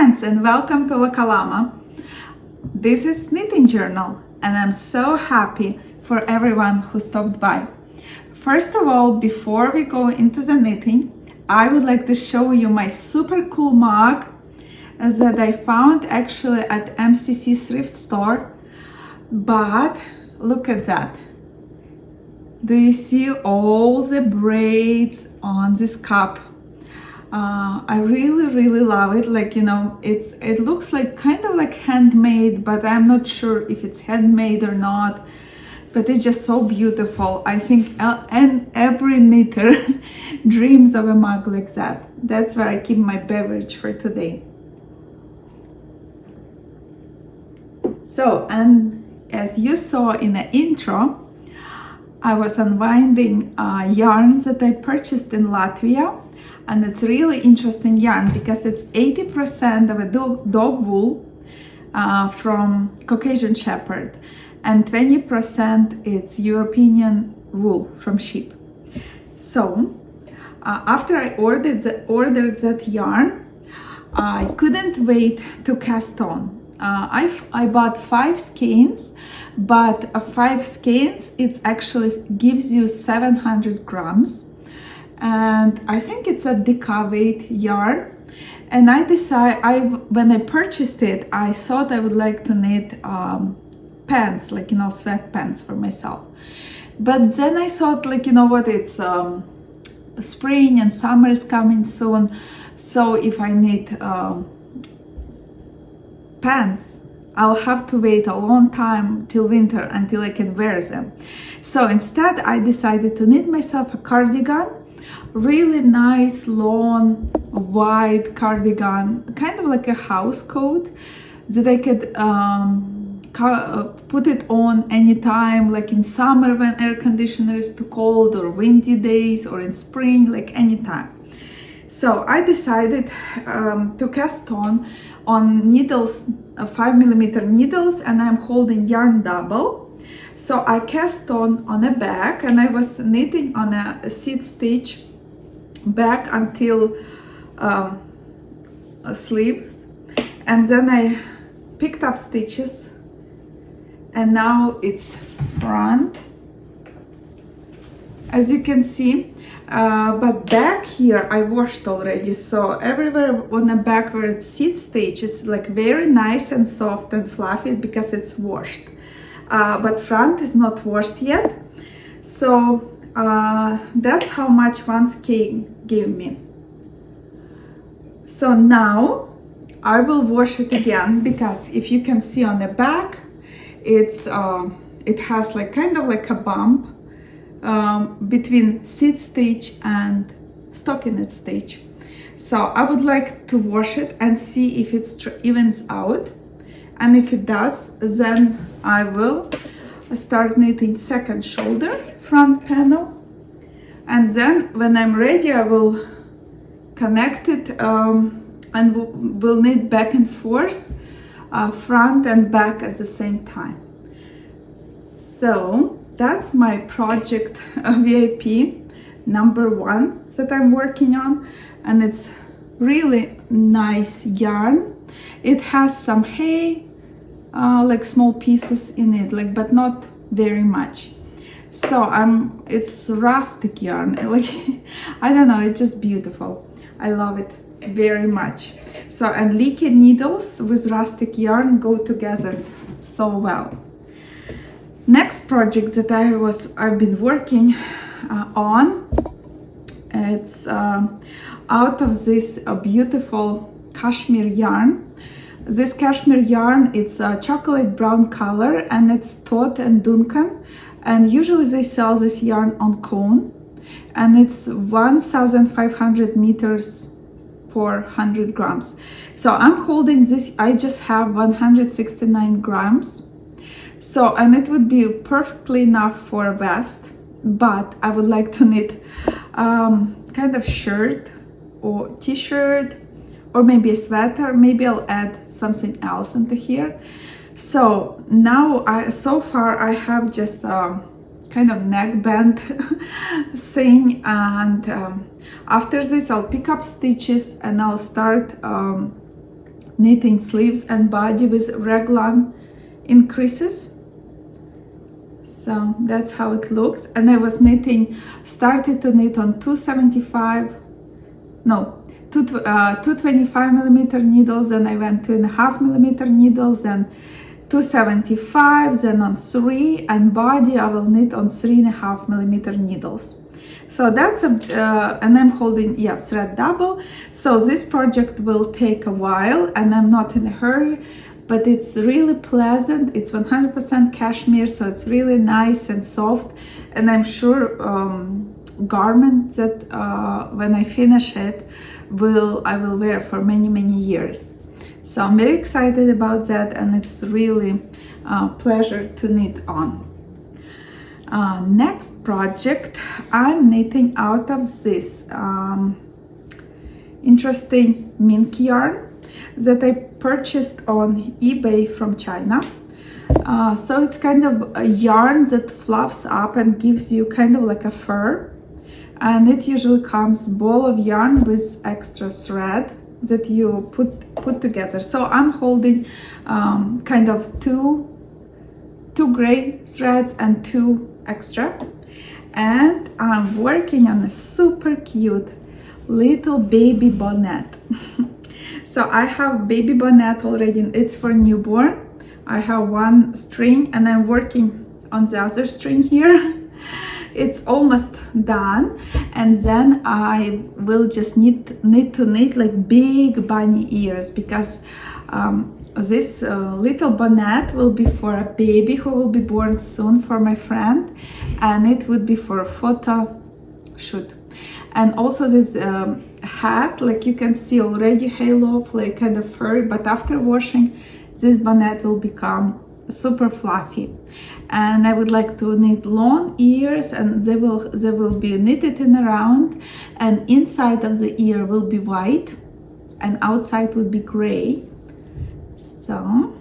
friends, and welcome to La Calama. This is Knitting Journal and I'm so happy for everyone who stopped by. First of all, before we go into the knitting, I would like to show you my super cool mug that I found actually at MCC thrift store. But look at that. Do you see all the braids on this cup? I really love it. Like, you know, it looks like kind of like handmade, but I'm not sure if it's handmade or not. But it's just so beautiful. I think and every knitter dreams of a mug like that. That's where I keep my beverage for today. So, and as you saw in the intro, I was unwinding yarns that I purchased in Latvia. And it's really interesting yarn because it's 80% of a dog wool from Caucasian Shepherd, and 20% it's European wool from sheep. So after I ordered that yarn, I couldn't wait to cast on. I bought 5 skeins, but 5 skeins it actually gives you 700 grams. And I think it's a deca weight yarn. And when I purchased it, I thought I would like to knit pants, like, you know, sweatpants for myself. But then I thought, like, you know what, it's spring and summer is coming soon. So if I knit pants, I'll have to wait a long time till winter until I can wear them. So instead, I decided to knit myself a cardigan. Really nice, long, white cardigan, kind of like a house coat that I could put it on anytime, like in summer when air conditioner is too cold, or windy days, or in spring, like anytime. So I decided to cast on needles, 5mm needles, and I'm holding yarn double. So I cast on a back, and I was knitting on a seed stitch back until sleeves, and then I picked up stitches, and now it's front, as you can see, but back here I washed already. So everywhere on the back where it's seed stitch, it's like very nice and soft and fluffy because it's washed, but front is not washed yet. So that's how much one skein gave me. So now I will wash it again, because if you can see on the back, it has like kind of like a bump between seed stitch and stockinette stitch. So I would like to wash it and see if it evens out, and if it does, then I will start knitting second shoulder, front panel, and then when I'm ready I will connect it and we'll knit back and forth, front and back at the same time. So that's my project VIP number 1 that I'm working on, and it's really nice yarn. It has some hay, like small pieces in it, like, but not very much. So it's rustic yarn, like I don't know, it's just beautiful. I love it very much. So, and leaky needles with rustic yarn go together so well. Next project that I've been working on, it's out of this beautiful cashmere yarn. This cashmere yarn, it's a chocolate brown color, and it's Todd and Duncan. And usually they sell this yarn on cone, and it's 1,500 meters for 100 grams. So I'm holding this, I just have 169 grams. So, and it would be perfectly enough for a vest, but I would like to knit kind of shirt or t-shirt, or maybe a sweater. Maybe I'll add something else into here. So now so far I have just a kind of neckband thing, and after this I'll pick up stitches and I'll start knitting sleeves and body with raglan increases. So that's how it looks. And I was started to knit on 225 millimeter needles, and I went 2.5 millimeter needles, and 275, then on 3, and body I will knit on 3.5 millimeter needles. So that's and I'm holding, yeah, thread double. So this project will take a while, and I'm not in a hurry, but it's really pleasant. It's 100% cashmere, so it's really nice and soft, and I'm sure garment that when I finish it I will wear for many years. So I'm very excited about that, and it's really a pleasure to knit on. Next project, I'm knitting out of this interesting mink yarn that I purchased on eBay from China. So it's kind of a yarn that fluffs up and gives you kind of like a fur, and it usually comes ball of yarn with extra thread that you put together. So I'm holding kind of two gray threads and 2 extra, and I'm working on a super cute little baby bonnet. So I have baby bonnet already, it's for newborn. I have 1 string, and I'm working on the other string here. It's almost done, and then I will just knit like big bunny ears, because this little bonnet will be for a baby who will be born soon for my friend, and it would be for a photo shoot. And also this hat, like you can see already, halo of like kind of furry, but after washing, this bonnet will become super fluffy. And I would like to knit long ears, and they will be knitted in a round, and inside of the ear will be white and outside will be gray. So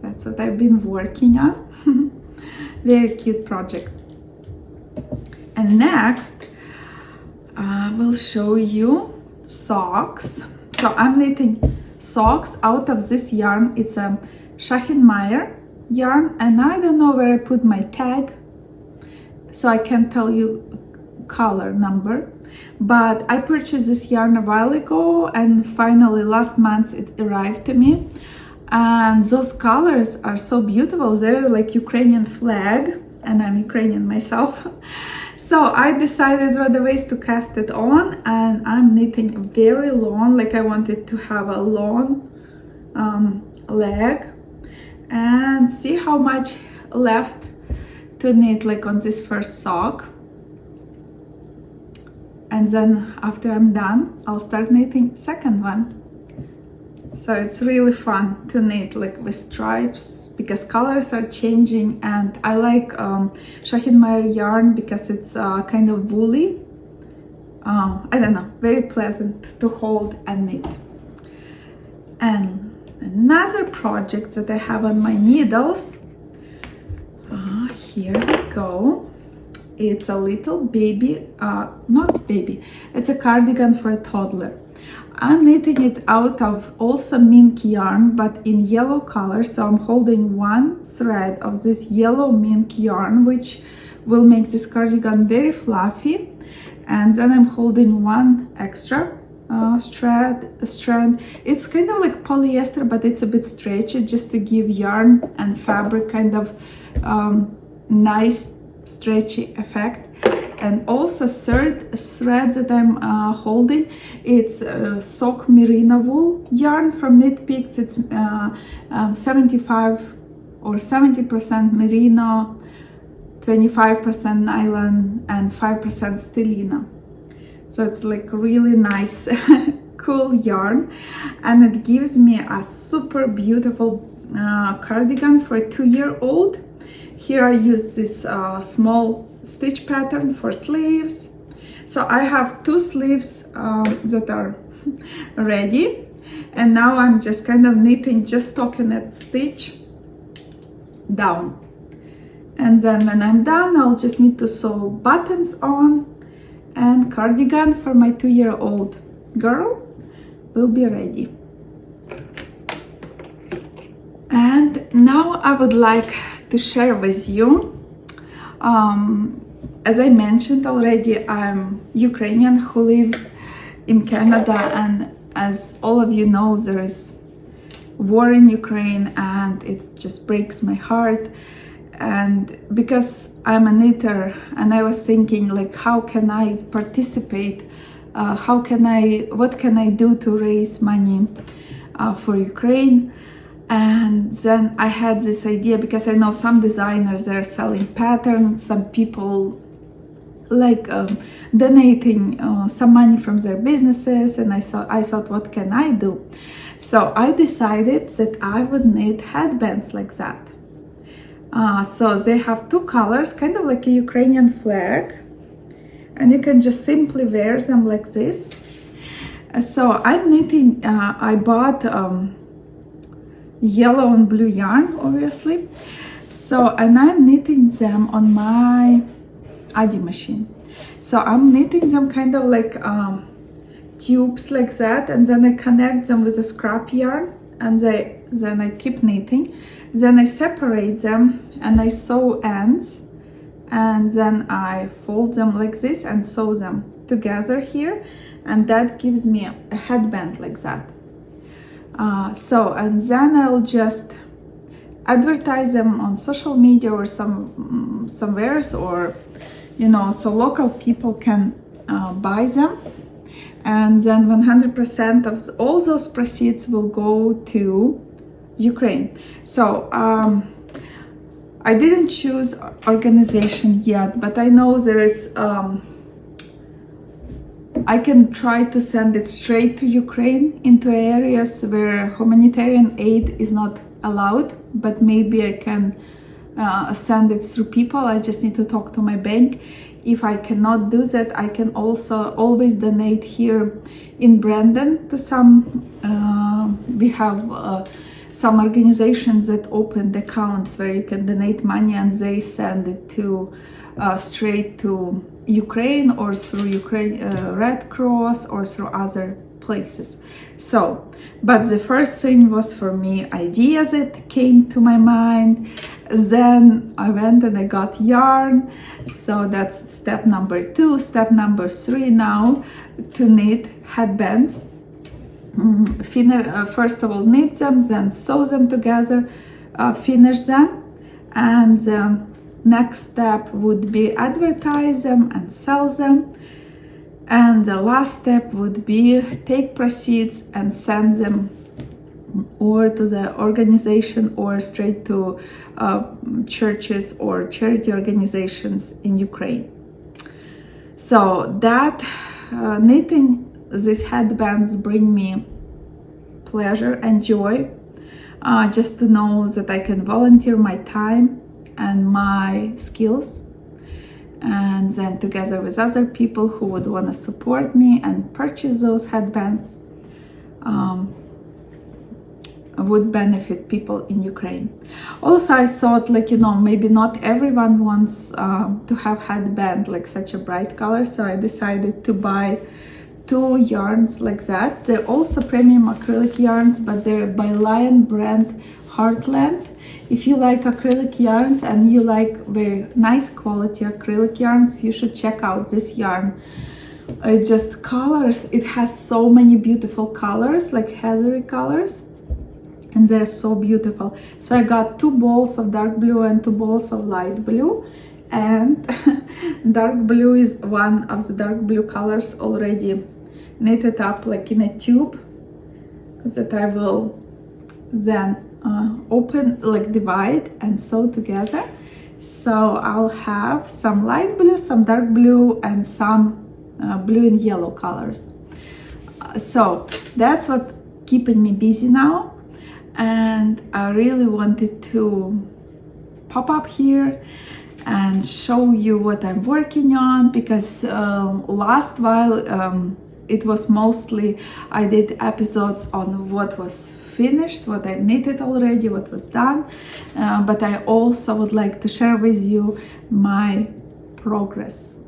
that's what I've been working on. Very cute project. And next I will show you socks. So I'm knitting socks out of this yarn. It's a Meyer yarn, and I don't know where I put my tag, so I can't tell you color number, but I purchased this yarn a while ago, and finally last month it arrived to me, and those colors are so beautiful. They're like Ukrainian flag, and I'm Ukrainian myself. So I decided right away to cast it on, and I'm knitting very long, like I wanted to have a long leg, and see how much left to knit like on this first sock. And then after I'm done, I'll start knitting second one. So it's really fun to knit like with stripes, because colors are changing, and I like Meyer yarn because it's kind of woolly. I don't know, very pleasant to hold and knit. And another project that I have on my needles, here we go. It's a little baby, not baby, it's a cardigan for a toddler. I'm knitting it out of also mink yarn, but in yellow color. So I'm holding 1 thread of this yellow mink yarn, which will make this cardigan very fluffy. And then I'm holding 1 extra strand. It's kind of like polyester, but it's a bit stretchy, just to give yarn and fabric kind of nice stretchy effect. And also third thread that I'm holding, it's sock merino wool yarn from Knit Picks. It's 75 or 70% merino, 25% nylon, and 5% stellina. So it's like really nice cool yarn, and it gives me a super beautiful cardigan for a 2-year-old. Here I use this small stitch pattern for sleeves. So I have 2 sleeves that are ready, and now I'm just kind of knitting just stockinette stitch down, and then when I'm done, I'll just need to sew buttons on, and cardigan for my 2-year-old girl will be ready. Now I would like to share with you, as I mentioned already, I'm Ukrainian who lives in Canada, and as all of you know, there is war in Ukraine and it just breaks my heart. And because I'm a knitter, and I was thinking like, how can I participate? What can I do to raise money for Ukraine? And then I had this idea, because I know some designers, they're selling patterns, some people like donating some money from their businesses, and I thought, what can I do? So I decided that I would knit headbands like that. So they have two colors, kind of like a Ukrainian flag, and you can just simply wear them like this. So I'm knitting, I bought yellow and blue yarn, obviously. So, and I'm knitting them on my Adi machine. So I'm knitting them kind of like tubes like that, and then I connect them with a scrap yarn, and then I keep knitting. Then I separate them and I sew ends, and then I fold them like this and sew them together here, and that gives me a headband like that. And then I'll just advertise them on social media or somewhere, or so local people can buy them, and then 100% of all those proceeds will go to Ukraine. So I didn't choose organization yet, but I know there is I can try to send it straight to Ukraine, into areas where humanitarian aid is not allowed, but maybe I can send it through people. I just need to talk to my bank. If I cannot do that, I can also always donate here in Brandon to some, we have some organizations that opened accounts where you can donate money, and they send it to straight to Ukraine, or through Ukraine Red Cross, or through other places. So, but the first thing was for me ideas that came to my mind. Then I went and I got yarn. So that's step number 2. Step number 3 now, to knit headbands. First of all, knit them, then sew them together, finish them, and next step would be advertise them and sell them. And the last step would be take proceeds and send them or to the organization or straight to churches or charity organizations in Ukraine. So that knitting these headbands bring me pleasure and joy, just to know that I can volunteer my time and my skills, and then together with other people who would want to support me and purchase those headbands, would benefit people in Ukraine. Also, I thought, maybe not everyone wants to have headband like such a bright color, so I decided to buy 2 yarns like that. They're also premium acrylic yarns, but they're by Lion brand Heartland. If you like acrylic yarns and you like very nice quality acrylic yarns, you should check out this yarn. It just colors, it has so many beautiful colors, like heathery colors, and they're so beautiful. So I got 2 balls of dark blue and 2 balls of light blue, and dark blue is one of the dark blue colors already knitted up like in a tube that I will then open, divide and sew together. So I'll have some light blue, some dark blue, and some blue and yellow colors. So that's what keeping me busy now, and I really wanted to pop up here and show you what I'm working on, because last while it was mostly I did episodes on what was finished, what I knitted already, what was done, but I also would like to share with you my progress,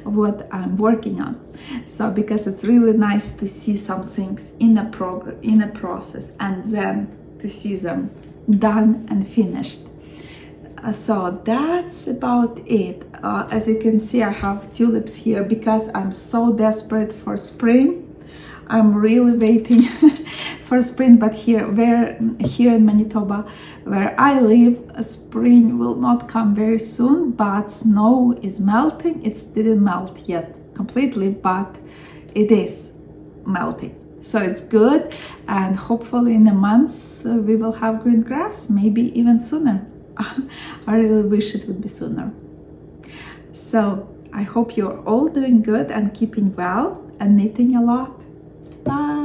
what I'm working on. So because it's really nice to see some things in a process, and then to see them done and finished. So that's about it. As you can see, I have tulips here because I'm so desperate for spring. I'm really waiting for spring, but here in Manitoba, where I live, spring will not come very soon, but snow is melting. It didn't melt yet completely, but it is melting. So it's good, and hopefully in a month we will have green grass, maybe even sooner. I really wish it would be sooner. So I hope you're all doing good and keeping well and knitting a lot. Bye.